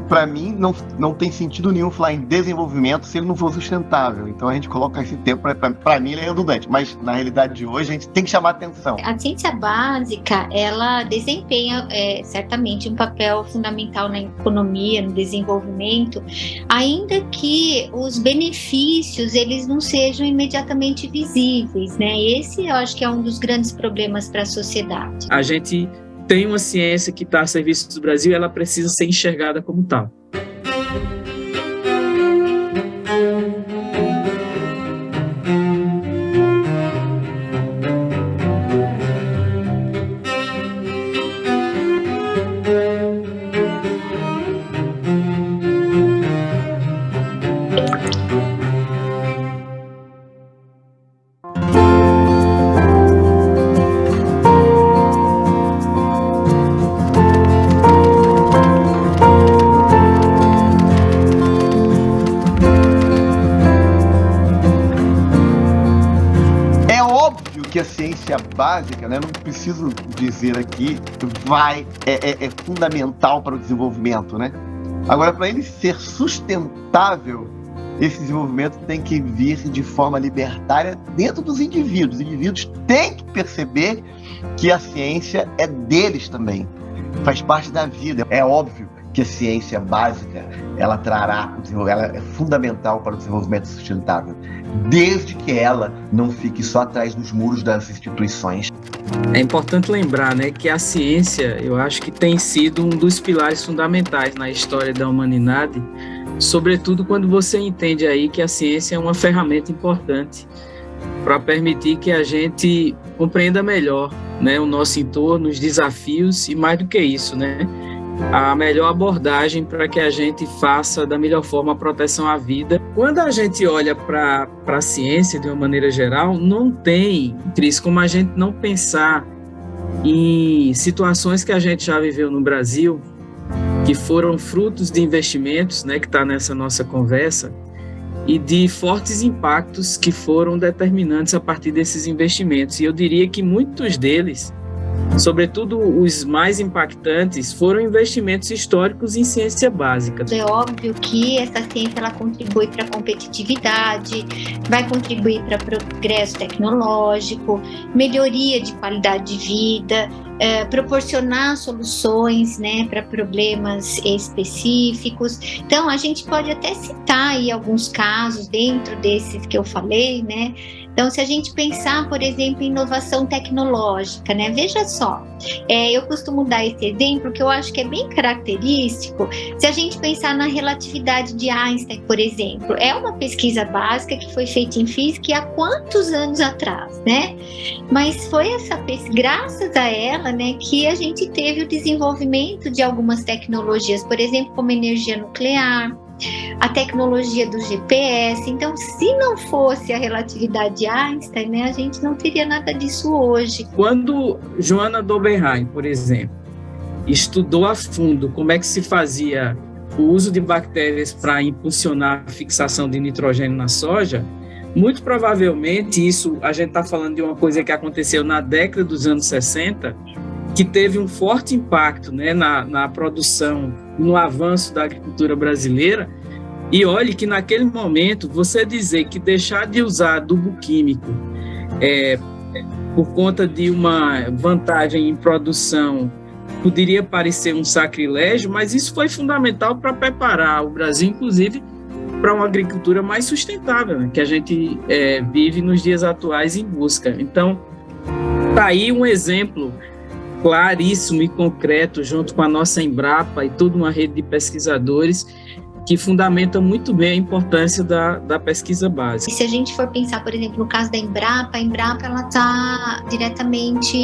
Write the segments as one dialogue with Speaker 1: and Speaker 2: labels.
Speaker 1: Porque para mim não tem sentido nenhum falar em desenvolvimento se ele não for sustentável. Então a gente coloca esse termo, para mim ele é redundante, mas na realidade de hoje a gente tem que chamar atenção.
Speaker 2: A ciência básica, ela desempenha certamente um papel fundamental na economia, no desenvolvimento, ainda que os benefícios eles não sejam imediatamente visíveis, né? Esse eu acho que é um dos grandes problemas para a sociedade.
Speaker 3: A gente tem uma ciência que está a serviço do Brasil e ela precisa ser enxergada como tal.
Speaker 1: Que a ciência básica, né, não preciso dizer aqui, é fundamental para o desenvolvimento, né? Agora, para ele ser sustentável, esse desenvolvimento tem que vir de forma libertária dentro dos indivíduos. Os indivíduos têm que perceber que a ciência é deles também, faz parte da vida. É óbvio que a ciência básica ela é fundamental para o desenvolvimento sustentável, desde que ela não fique só atrás dos muros das instituições.
Speaker 3: É importante lembrar, né, que a ciência, eu acho que tem sido um dos pilares fundamentais na história da humanidade, sobretudo quando você entende aí que a ciência é uma ferramenta importante para permitir que a gente compreenda melhor, né, o nosso entorno, os desafios e mais do que isso, né, a melhor abordagem para que a gente faça da melhor forma a proteção à vida. Quando a gente olha para a ciência de uma maneira geral, não tem, Cris, como a gente não pensar em situações que a gente já viveu no Brasil, que foram frutos de investimentos, né, que está nessa nossa conversa, e de fortes impactos que foram determinantes a partir desses investimentos. E eu diria que muitos deles, sobretudo os mais impactantes, foram investimentos históricos em ciência básica.
Speaker 2: É óbvio que essa ciência ela contribui para a competitividade, vai contribuir para progresso tecnológico, melhoria de qualidade de vida, proporcionar soluções, né, para problemas específicos. Então, a gente pode até citar aí alguns casos dentro desses que eu falei, né? Então, se a gente pensar, por exemplo, em inovação tecnológica, né? Veja só, eu costumo dar esse exemplo que eu acho que é bem característico. Se a gente pensar na relatividade de Einstein, por exemplo, é uma pesquisa básica que foi feita em física há quantos anos atrás, né? Mas foi graças a ela, né, que a gente teve o desenvolvimento de algumas tecnologias, por exemplo, como energia nuclear, a tecnologia do GPS. Então, se não fosse a relatividade de Einstein, né, a gente não teria nada disso hoje.
Speaker 3: Quando Johanna Dobenheim, por exemplo, estudou a fundo como é que se fazia o uso de bactérias para impulsionar a fixação de nitrogênio na soja, muito provavelmente isso, a gente está falando de uma coisa que aconteceu na década dos anos 60, que teve um forte impacto, né, na produção, no avanço da agricultura brasileira. E olhe que naquele momento, você dizer que deixar de usar adubo químico por conta de uma vantagem em produção poderia parecer um sacrilégio, mas isso foi fundamental para preparar o Brasil, inclusive, para uma agricultura mais sustentável, né, que a gente vive nos dias atuais em busca. Então, está aí um exemplo claríssimo e concreto, junto com a nossa Embrapa e toda uma rede de pesquisadores que fundamenta muito bem a importância da pesquisa básica.
Speaker 2: E se a gente for pensar, por exemplo, no caso da Embrapa, a Embrapa ela está diretamente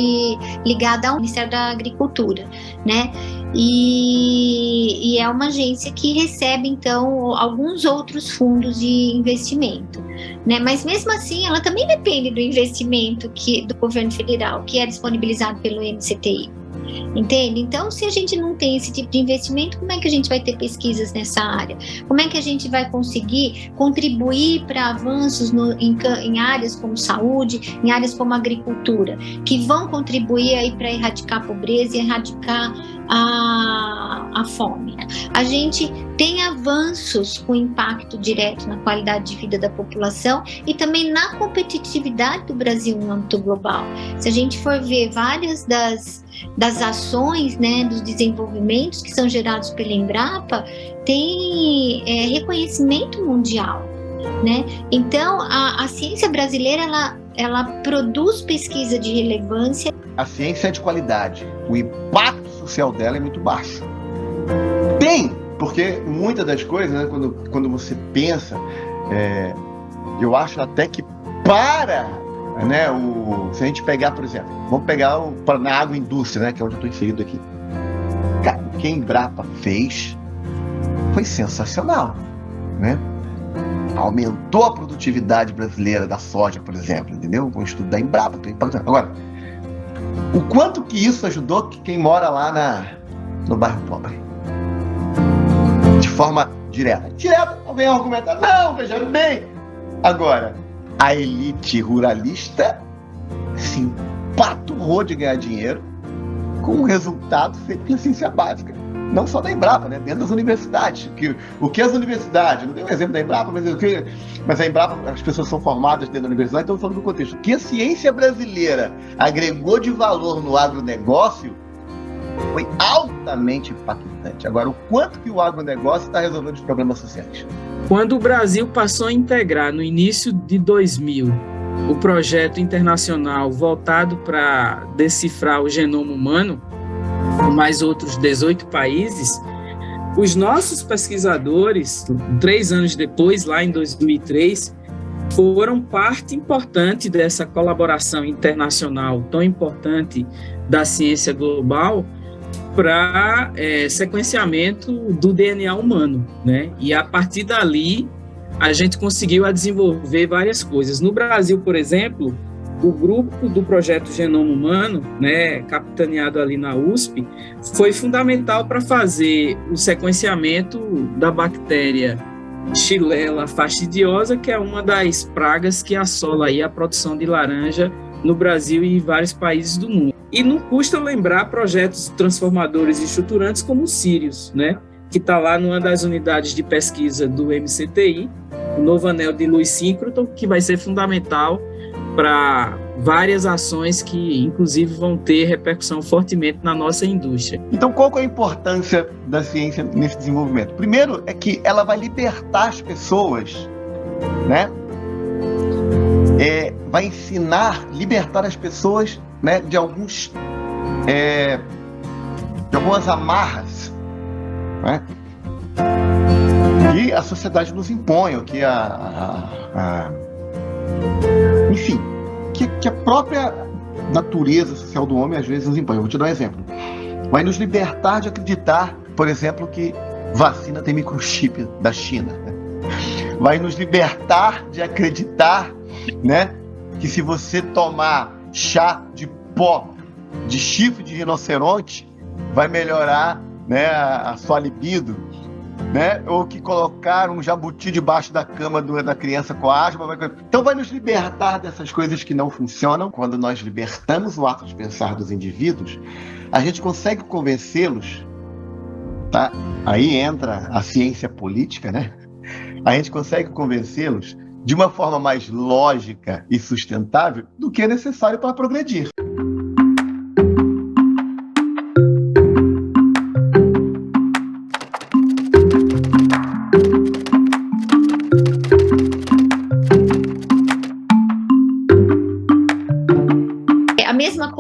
Speaker 2: ligada ao Ministério da Agricultura, né? E é uma agência que recebe, então, alguns outros fundos de investimento, né? Mas mesmo assim, ela também depende do investimento do governo federal, que é disponibilizado pelo MCTI. Entende? Então, se a gente não tem esse tipo de investimento, como é que a gente vai ter pesquisas nessa área? Como é que a gente vai conseguir contribuir para avanços em áreas como saúde, em áreas como agricultura, que vão contribuir aí para erradicar a pobreza e erradicar a fome. A gente tem avanços com impacto direto na qualidade de vida da população e também na competitividade do Brasil no âmbito global. Se a gente for ver várias das ações, né, dos desenvolvimentos que são gerados pela Embrapa, tem reconhecimento mundial, né? Então, a ciência brasileira, ela produz pesquisa de relevância.
Speaker 1: A ciência é de qualidade, o impacto social dela é muito baixo. Porque muitas das coisas, né, quando você pensa, eu acho até que né, se a gente pegar, por exemplo, vamos pegar na agroindústria, né, que é onde eu estou inserido aqui. Cara, o que a Embrapa fez foi sensacional, né? Aumentou a produtividade brasileira da soja, por exemplo, entendeu? Com o estudo da Embrapa. Agora, o quanto que isso ajudou quem mora lá no bairro pobre? De forma direta. Alguém argumentar, não, veja bem. Agora, a elite ruralista se empaturrou de ganhar dinheiro com um resultado feito pela ciência básica. Não só da Embrapa, né? Dentro das universidades. O que as universidades, não tem um exemplo da Embrapa, mas a Embrapa, as pessoas são formadas dentro da universidade, então falando do contexto. O que a ciência brasileira agregou de valor no agronegócio foi altamente impactante. Agora, o quanto que o agronegócio está resolvendo os problemas sociais?
Speaker 3: Quando o Brasil passou a integrar, no início de 2000, o projeto internacional voltado para decifrar o genoma humano, com mais outros 18 países, os nossos pesquisadores, 3 anos depois, lá em 2003, foram parte importante dessa colaboração internacional tão importante da ciência global para sequenciamento do DNA humano, né? E a partir dali a gente conseguiu desenvolver várias coisas. No Brasil, por exemplo, o grupo do projeto Genoma Humano, né, capitaneado ali na USP, foi fundamental para fazer o sequenciamento da bactéria Xylella fastidiosa, que é uma das pragas que assola aí a produção de laranja no Brasil e em vários países do mundo. E não custa lembrar projetos transformadores e estruturantes como o Sirius, né, que está lá numa das unidades de pesquisa do MCTI, o novo anel de luz síncroton, que vai ser fundamental para várias ações que, inclusive, vão ter repercussão fortemente na nossa indústria.
Speaker 1: Então, qual que é a importância da ciência nesse desenvolvimento? Primeiro é que ela vai libertar as pessoas, né? Vai libertar as pessoas, né, de algumas amarras, né? E a sociedade nos impõe, que enfim, que a própria natureza social do homem às vezes nos impõe. Eu vou te dar um exemplo. Vai nos libertar de acreditar, por exemplo, que vacina tem microchip da China, né? Vai nos libertar de acreditar, né, que se você tomar chá de pó de chifre de rinoceronte, vai melhorar, né, a sua libido, né? Ou que colocar um jabuti debaixo da cama da criança com asma. Então vai nos libertar dessas coisas que não funcionam. Quando nós libertamos o ato de pensar dos indivíduos, a gente consegue convencê-los, tá? Aí entra a ciência política, né? A gente consegue convencê-los de uma forma mais lógica e sustentável do que é necessário para progredir.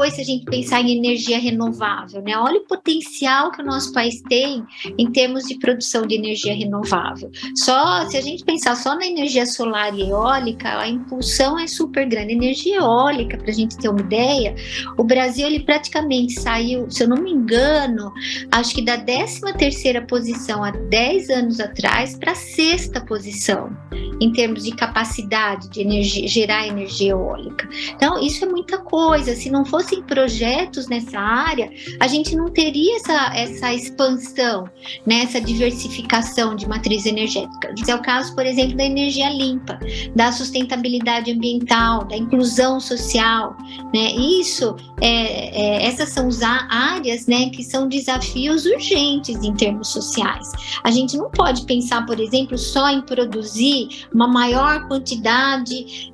Speaker 2: Se a gente pensar em energia renovável, né? Olha o potencial que o nosso país tem em termos de produção de energia renovável. Se a gente pensar só na energia solar e eólica, a impulsão é super grande. Energia eólica, para a gente ter uma ideia, o Brasil ele praticamente saiu, se eu não me engano, acho que da 13ª posição há 10 anos atrás para a 6ª posição. em termos de capacidade de energia, gerar energia eólica. Então, isso é muita coisa. Se não fossem projetos nessa área, a gente não teria essa expansão, né, essa diversificação de matriz energética. Esse é o caso, por exemplo, da energia limpa, da sustentabilidade ambiental, da inclusão social, né? Essas são as áreas, né, que são desafios urgentes em termos sociais. A gente não pode pensar, por exemplo, só em produzir uma maior quantidade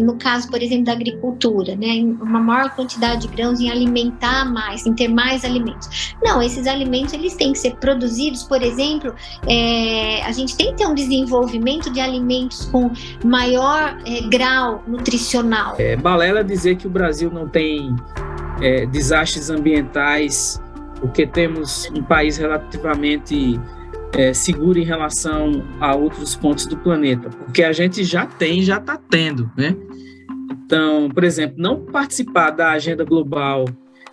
Speaker 2: no caso, por exemplo, da agricultura, né, uma maior quantidade de grãos, em alimentar mais, em ter mais alimentos. Não, esses alimentos eles têm que ser produzidos, por exemplo, a gente tem que ter um desenvolvimento de alimentos com maior grau nutricional.
Speaker 3: Balela dizer que o Brasil não tem desastres ambientais, porque temos um país relativamente seguro em relação a outros pontos do planeta, porque a gente já está tendo, né? Então, por exemplo, não participar da agenda global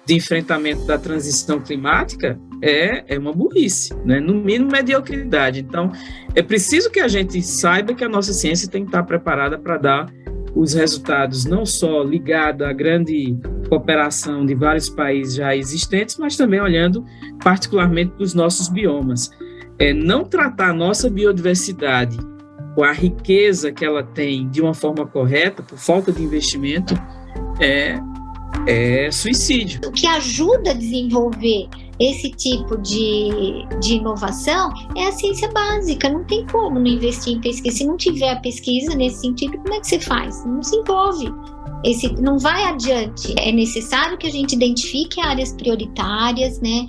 Speaker 3: de enfrentamento da transição climática é uma burrice, né? No mínimo mediocridade. Então, é preciso que a gente saiba que a nossa ciência tem que estar preparada para dar os resultados não só ligados à grande cooperação de vários países já existentes, mas também olhando particularmente para os nossos biomas. Não tratar a nossa biodiversidade com a riqueza que ela tem de uma forma correta, por falta de investimento, é suicídio.
Speaker 2: O que ajuda a desenvolver esse tipo de inovação é a ciência básica. Não tem como não investir em pesquisa. Se não tiver a pesquisa nesse sentido, como é que você faz? Não se envolve. Não vai adiante. É necessário que a gente identifique áreas prioritárias, né?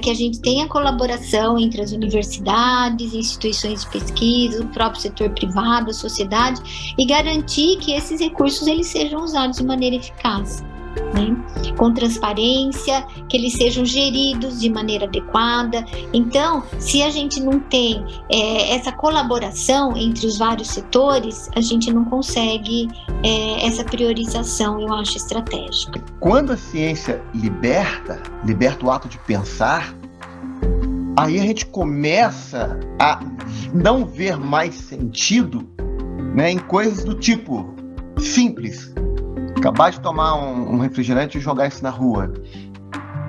Speaker 2: Que a gente tenha colaboração entre as universidades, instituições de pesquisa, o próprio setor privado, a sociedade, e garantir que esses recursos eles sejam usados de maneira eficaz, né? Com transparência, que eles sejam geridos de maneira adequada. Então, se a gente não tem essa colaboração entre os vários setores, a gente não consegue essa priorização, eu acho, estratégica.
Speaker 1: Quando a ciência liberta o ato de pensar, aí a gente começa a não ver mais sentido, né, em coisas do tipo simples. Acabar de tomar um refrigerante e jogar isso na rua.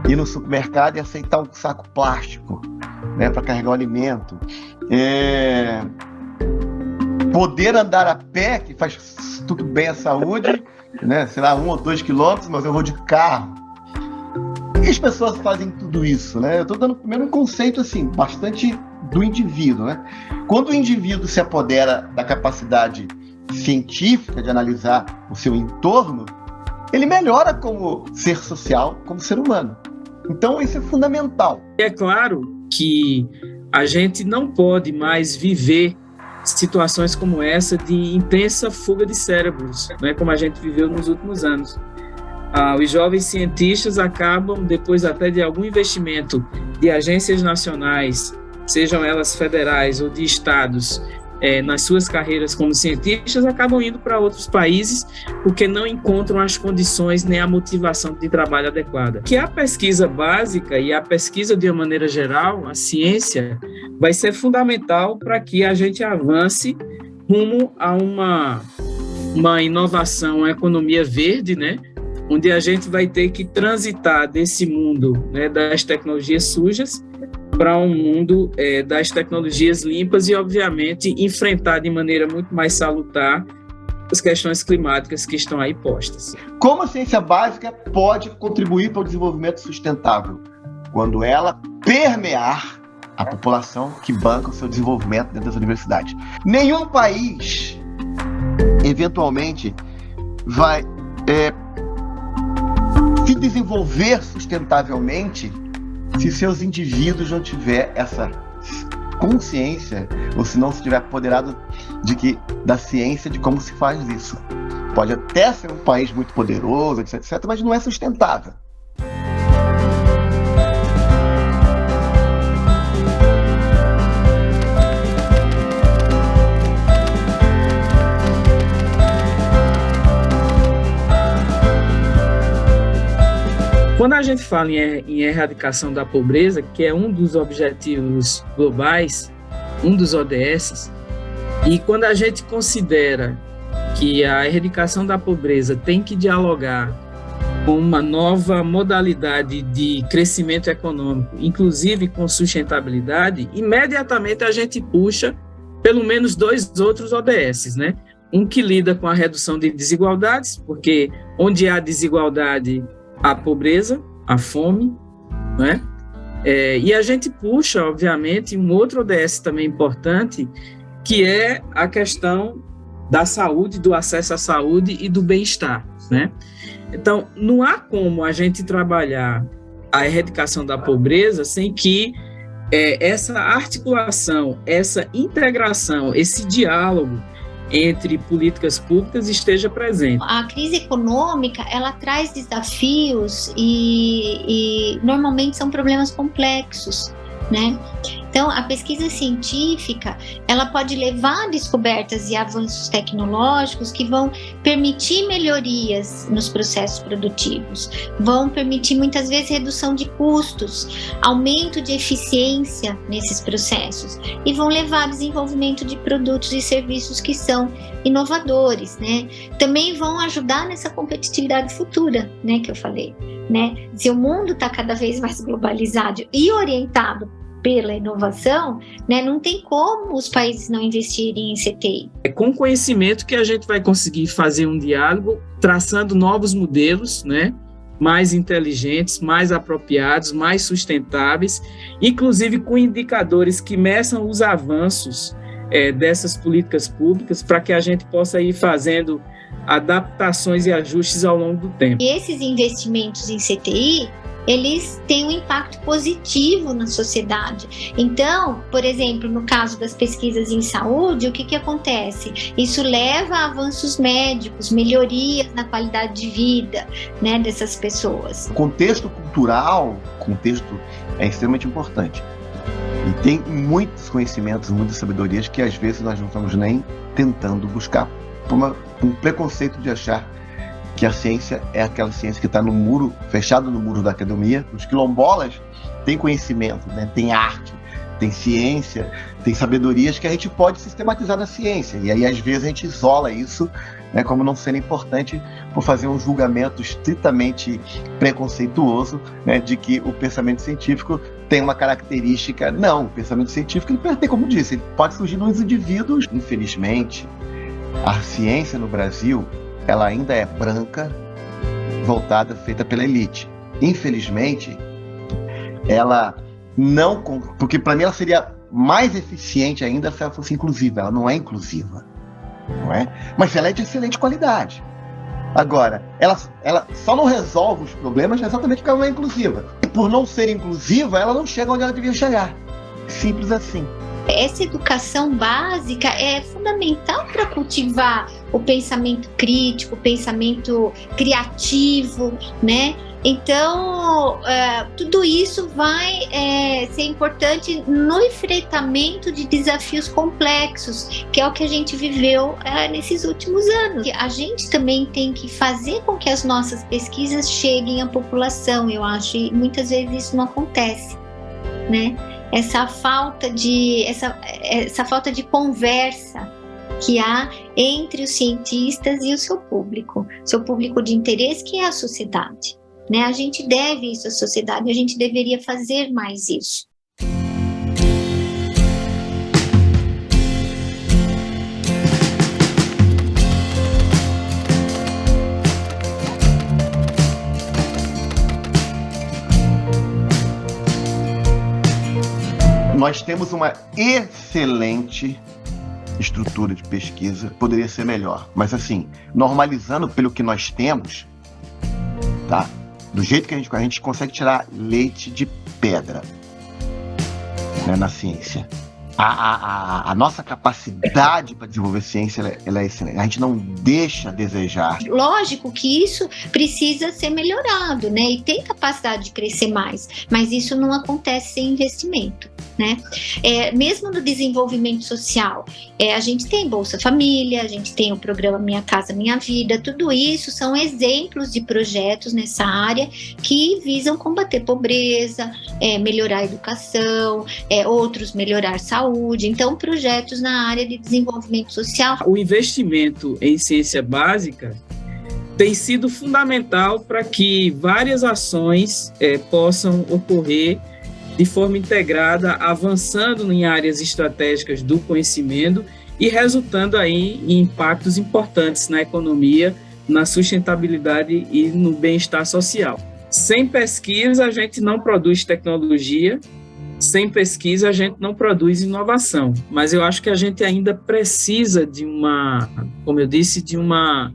Speaker 1: Ir no supermercado e aceitar um saco plástico, né, para carregar o alimento. Poder andar a pé, que faz tudo bem à saúde, né, sei lá, 1 ou 2 quilômetros, mas eu vou de carro. E as pessoas fazem tudo isso, né? Eu estou dando primeiro um conceito assim, bastante do indivíduo, né? Quando o indivíduo se apodera da capacidade científica de analisar o seu entorno, ele melhora como ser social, como ser humano. Então isso é fundamental.
Speaker 3: É claro que a gente não pode mais viver situações como essa de intensa fuga de cérebros, né, como a gente viveu nos últimos anos. Os jovens cientistas acabam, depois até de algum investimento de agências nacionais, sejam elas federais ou de estados, nas suas carreiras como cientistas, acabam indo para outros países porque não encontram as condições nem a motivação de trabalho adequada. Que a pesquisa básica e a pesquisa de uma maneira geral, a ciência, vai ser fundamental para que a gente avance rumo a uma inovação, uma economia verde, né? Onde a gente vai ter que transitar desse mundo, né, das tecnologias sujas para um mundo das tecnologias limpas e, obviamente, enfrentar de maneira muito mais salutar as questões climáticas que estão aí postas.
Speaker 1: Como a ciência básica pode contribuir para o desenvolvimento sustentável? Quando ela permear a população que banca o seu desenvolvimento dentro das universidades. Nenhum país, eventualmente, vai se desenvolver sustentavelmente se seus indivíduos não tiver essa consciência, ou se não estiver apoderado da ciência de como se faz isso. Pode até ser um país muito poderoso, etc., mas não é sustentável.
Speaker 3: Quando a gente fala em erradicação da pobreza, que é um dos objetivos globais, um dos ODS, E quando a gente considera que a erradicação da pobreza tem que dialogar com uma nova modalidade de crescimento econômico, inclusive com sustentabilidade, imediatamente a gente puxa pelo menos 2 outros ODS, né? Um que lida com a redução de desigualdades, porque onde há desigualdade, há pobreza, há fome, né? E a gente puxa, obviamente, um outro ODS também importante, que é a questão da saúde, do acesso à saúde e do bem-estar, né? Então, não há como a gente trabalhar a erradicação da pobreza sem que essa articulação, essa integração, esse diálogo entre políticas públicas esteja presente.
Speaker 2: A crise econômica, ela traz desafios e normalmente são problemas complexos, né? Então, a pesquisa científica, ela pode levar a descobertas e avanços tecnológicos que vão permitir melhorias nos processos produtivos, vão permitir muitas vezes redução de custos, aumento de eficiência nesses processos e vão levar ao desenvolvimento de produtos e serviços que são inovadores, né? Também vão ajudar nessa competitividade futura, né, que eu falei, né? Se o mundo está cada vez mais globalizado e orientado pela inovação, né, não tem como os países não investirem em CTI.
Speaker 3: É com conhecimento que a gente vai conseguir fazer um diálogo, traçando novos modelos, né, mais inteligentes, mais apropriados, mais sustentáveis, inclusive com indicadores que meçam os avanços dessas políticas públicas, para que a gente possa ir fazendo adaptações e ajustes ao longo do tempo.
Speaker 2: E esses investimentos em CTI, eles têm um impacto positivo na sociedade. Então, por exemplo, no caso das pesquisas em saúde, o que acontece? Isso leva a avanços médicos, melhorias na qualidade de vida, né, dessas pessoas.
Speaker 1: O contexto cultural, é extremamente importante. E tem muitos conhecimentos, muitas sabedorias que às vezes nós não estamos nem tentando buscar por um preconceito de achar que a ciência é aquela ciência que está no muro, fechado no muro da academia. Os quilombolas têm conhecimento, né? Tem arte, tem ciência, tem sabedorias que a gente pode sistematizar na ciência. E aí, às vezes, a gente isola isso, né, como não sendo importante por fazer um julgamento estritamente preconceituoso, né, de que o pensamento científico tem uma característica. Não, o pensamento científico, ele tem, como disse, ele pode surgir nos indivíduos. Infelizmente, a ciência no Brasil, ela ainda é branca, voltada, feita pela elite. Infelizmente, ela não... Porque para mim ela seria mais eficiente ainda se ela fosse inclusiva. Ela não é inclusiva, não é? Mas ela é de excelente qualidade. Agora, ela só não resolve os problemas exatamente porque ela não é inclusiva. E por não ser inclusiva, ela não chega onde ela devia chegar. Simples assim.
Speaker 2: Essa educação básica é fundamental para cultivar o pensamento crítico, o pensamento criativo, né? Então, tudo isso vai ser importante no enfrentamento de desafios complexos, que é o que a gente viveu nesses últimos anos. A gente também tem que fazer com que as nossas pesquisas cheguem à população, eu acho, e muitas vezes isso não acontece, né? Essa falta de conversa que há entre os cientistas e o seu público de interesse, que é a sociedade, né? A gente deve isso à sociedade, a gente deveria fazer mais isso.
Speaker 1: Nós temos uma excelente estrutura de pesquisa, poderia ser melhor, mas assim, normalizando pelo que nós temos, tá? Do jeito que a gente consegue tirar leite de pedra, né, na ciência. A nossa capacidade para desenvolver ciência, ela é excelente. A gente não deixa a desejar.
Speaker 2: Lógico que isso precisa ser melhorado, né? E tem capacidade de crescer mais, mas isso não acontece sem investimento. né? Mesmo no desenvolvimento social, a gente tem Bolsa Família, a gente tem o programa Minha Casa Minha Vida, tudo isso são exemplos de projetos nessa área que visam combater pobreza, melhorar a educação, outros melhorar a saúde. Então, projetos na área de desenvolvimento social.
Speaker 3: O investimento em ciência básica tem sido fundamental para que várias ações possam ocorrer de forma integrada, avançando em áreas estratégicas do conhecimento e resultando aí em impactos importantes na economia, na sustentabilidade e no bem-estar social. Sem pesquisa, a gente não produz tecnologia, sem pesquisa, a gente não produz inovação. Mas eu acho que a gente ainda precisa de como eu disse, de uma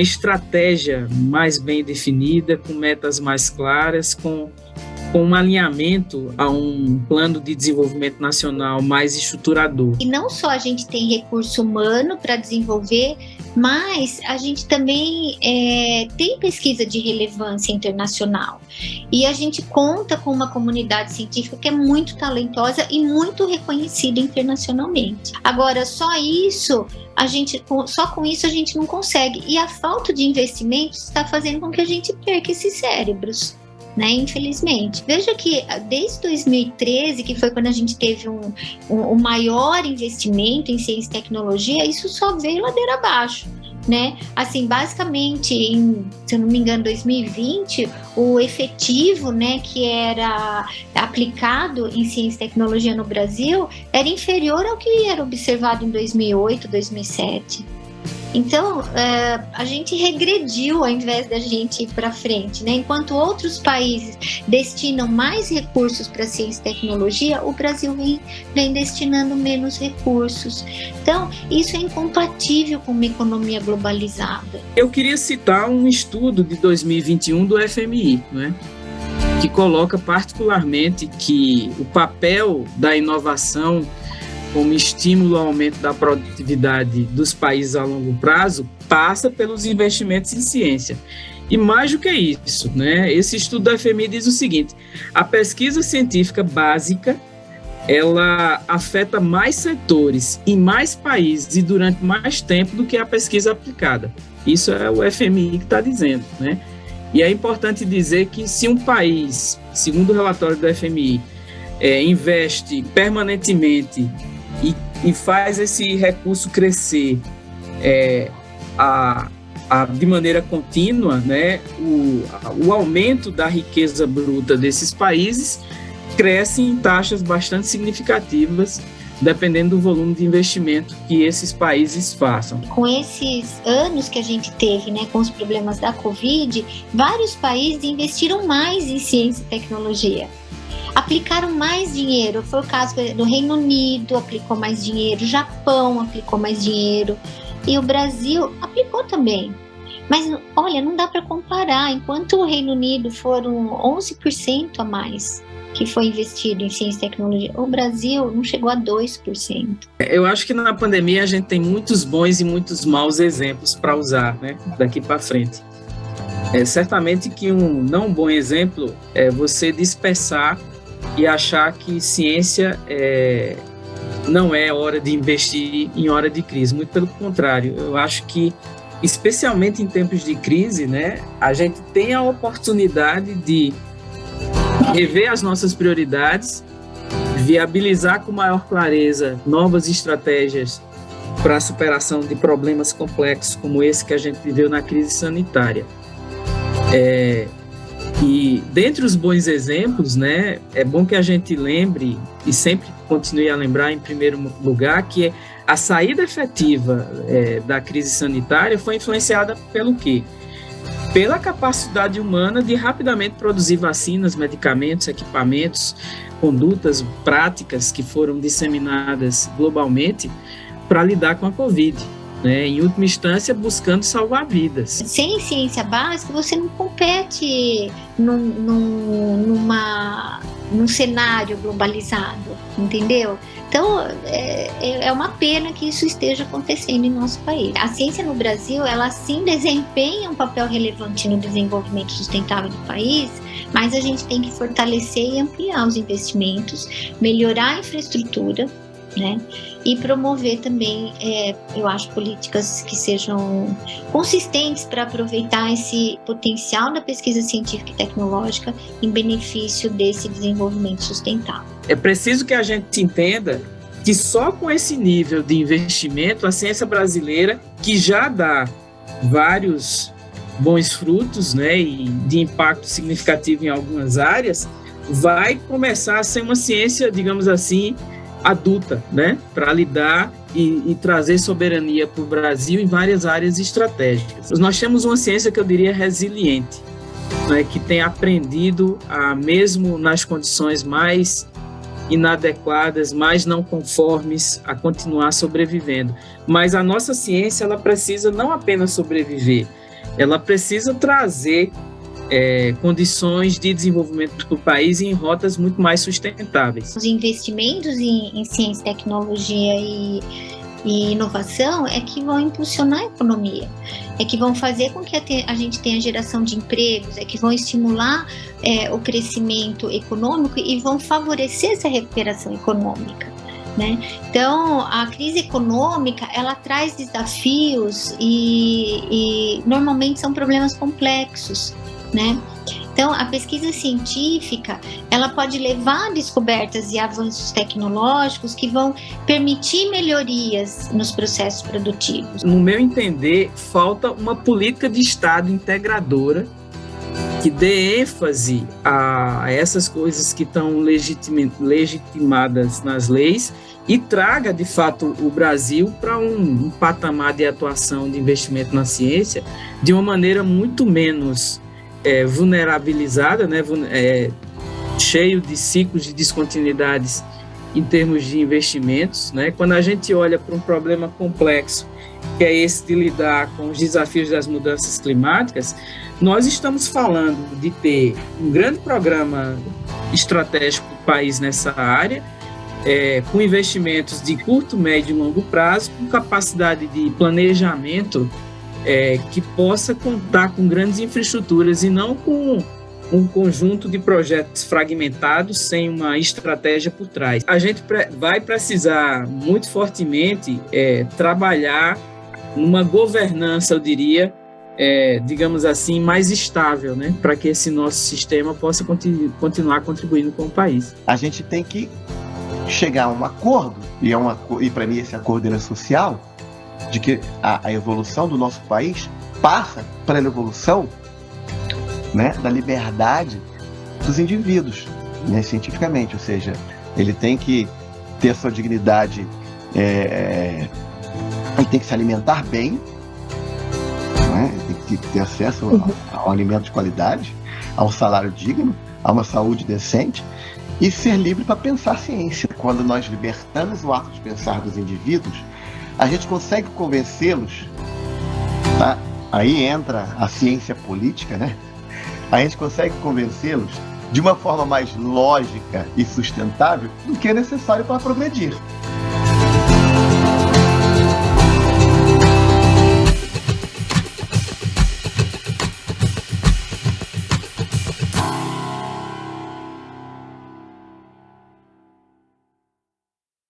Speaker 3: estratégia mais bem definida, com metas mais claras, com um alinhamento a um plano de desenvolvimento nacional mais estruturador.
Speaker 2: E não só a gente tem recurso humano para desenvolver, mas a gente também tem pesquisa de relevância internacional. E a gente conta com uma comunidade científica que é muito talentosa e muito reconhecida internacionalmente. Agora, só com isso a gente não consegue. E a falta de investimentos está fazendo com que a gente perca esses cérebros, né, infelizmente. Veja que desde 2013, que foi quando a gente teve um maior investimento em ciência e tecnologia, isso só veio ladeira abaixo, né? Assim, basicamente, se eu não me engano, 2020, o efetivo, né, que era aplicado em ciência e tecnologia no Brasil era inferior ao que era observado em 2008, 2007. Então, a gente regrediu ao invés da gente ir para frente, né? Enquanto outros países destinam mais recursos para ciência e tecnologia, o Brasil vem destinando menos recursos. Então, isso é incompatível com uma economia globalizada.
Speaker 3: Eu queria citar um estudo de 2021 do FMI, né? Que coloca particularmente que o papel da inovação como estímulo ao aumento da produtividade dos países a longo prazo, passa pelos investimentos em ciência. E mais do que isso, né? Esse estudo da FMI diz o seguinte: a pesquisa científica básica, ela afeta mais setores em mais países e durante mais tempo do que a pesquisa aplicada. Isso é o FMI que está dizendo, né? E é importante dizer que se um país, segundo o relatório do FMI, investe permanentemente e faz esse recurso crescer de maneira contínua, né, o aumento da riqueza bruta desses países cresce em taxas bastante significativas, dependendo do volume de investimento que esses países façam.
Speaker 2: Com esses anos que a gente teve, né, com os problemas da Covid, vários países investiram mais em ciência e tecnologia. Aplicaram mais dinheiro, foi o caso do Reino Unido, aplicou mais dinheiro, Japão aplicou mais dinheiro e o Brasil aplicou também. Mas, olha, não dá para comparar, enquanto o Reino Unido foram 11% a mais que foi investido em ciência e tecnologia, o Brasil não chegou a 2%.
Speaker 3: Eu acho que na pandemia a gente tem muitos bons e muitos maus exemplos para usar, né, daqui para frente. Certamente que um não bom exemplo é você dispersar e achar que ciência não é hora de investir em hora de crise. Muito pelo contrário, eu acho que, especialmente em tempos de crise, né, a gente tem a oportunidade de rever as nossas prioridades, viabilizar com maior clareza novas estratégias para a superação de problemas complexos como esse que a gente viveu na crise sanitária. E dentre os bons exemplos, né, é bom que a gente lembre e sempre continue a lembrar, em primeiro lugar, que a saída efetiva da crise sanitária foi influenciada pelo quê? Pela capacidade humana de rapidamente produzir vacinas, medicamentos, equipamentos, condutas, práticas que foram disseminadas globalmente para lidar com a Covid. Em última instância, buscando salvar vidas.
Speaker 2: Sem ciência básica, você não compete numa num cenário globalizado, entendeu? Então, é uma pena que isso esteja acontecendo em nosso país. A ciência no Brasil, ela sim desempenha um papel relevante no desenvolvimento sustentável do país, mas a gente tem que fortalecer e ampliar os investimentos, melhorar a infraestrutura, né? E promover também, eu acho, políticas que sejam consistentes para aproveitar esse potencial da pesquisa científica e tecnológica em benefício desse desenvolvimento sustentável.
Speaker 3: É preciso que a gente entenda que só com esse nível de investimento, a ciência brasileira, que já dá vários bons frutos, né, e de impacto significativo em algumas áreas, vai começar a ser uma ciência, digamos assim, adulta, né, para lidar e trazer soberania para o Brasil em várias áreas estratégicas. Nós temos uma ciência que eu diria resiliente, né, que tem aprendido, mesmo nas condições mais inadequadas, mais não conformes, a continuar sobrevivendo. Mas a nossa ciência, ela precisa não apenas sobreviver, ela precisa trazer condições de desenvolvimento para o país em rotas muito mais sustentáveis.
Speaker 2: Os investimentos em ciência, tecnologia e inovação é que vão impulsionar a economia, é que vão fazer com que a gente tenha geração de empregos, é que vão estimular o crescimento econômico e vão favorecer essa recuperação econômica, né? Então, a crise econômica, ela traz desafios e normalmente são problemas complexos, né? Então, a pesquisa científica, ela pode levar a descobertas e avanços tecnológicos que vão permitir melhorias nos processos produtivos.
Speaker 3: No meu entender, falta uma política de Estado integradora que dê ênfase a essas coisas que estão legitimadas nas leis e traga, de fato, o Brasil para um patamar de atuação, de investimento na ciência, de uma maneira muito menos vulnerabilizada, né, cheio de ciclos de descontinuidades em termos de investimentos, né? Quando a gente olha para um problema complexo, que é esse de lidar com os desafios das mudanças climáticas, nós estamos falando de ter um grande programa estratégico do país nessa área, com investimentos de curto, médio e longo prazo, com capacidade de planejamento que possa contar com grandes infraestruturas e não com um conjunto de projetos fragmentados sem uma estratégia por trás. A gente vai precisar muito fortemente trabalhar numa governança, eu diria, digamos assim, mais estável, né, para que esse nosso sistema possa continuar contribuindo com o país.
Speaker 1: A gente tem que chegar a um acordo, e para mim esse acordo é social, de que a evolução do nosso país passa pela evolução, né, da liberdade dos indivíduos, né, cientificamente, ou seja, ele tem que ter a sua dignidade, ele tem que se alimentar bem, né, tem que ter acesso ao alimento de qualidade, a um salário digno, a uma saúde decente e ser livre para pensar ciência. Quando nós libertamos o ato de pensar dos indivíduos, a gente consegue convencê-los, tá? Aí entra a ciência política, né? A gente consegue convencê-los de uma forma mais lógica e sustentável do que é necessário para progredir.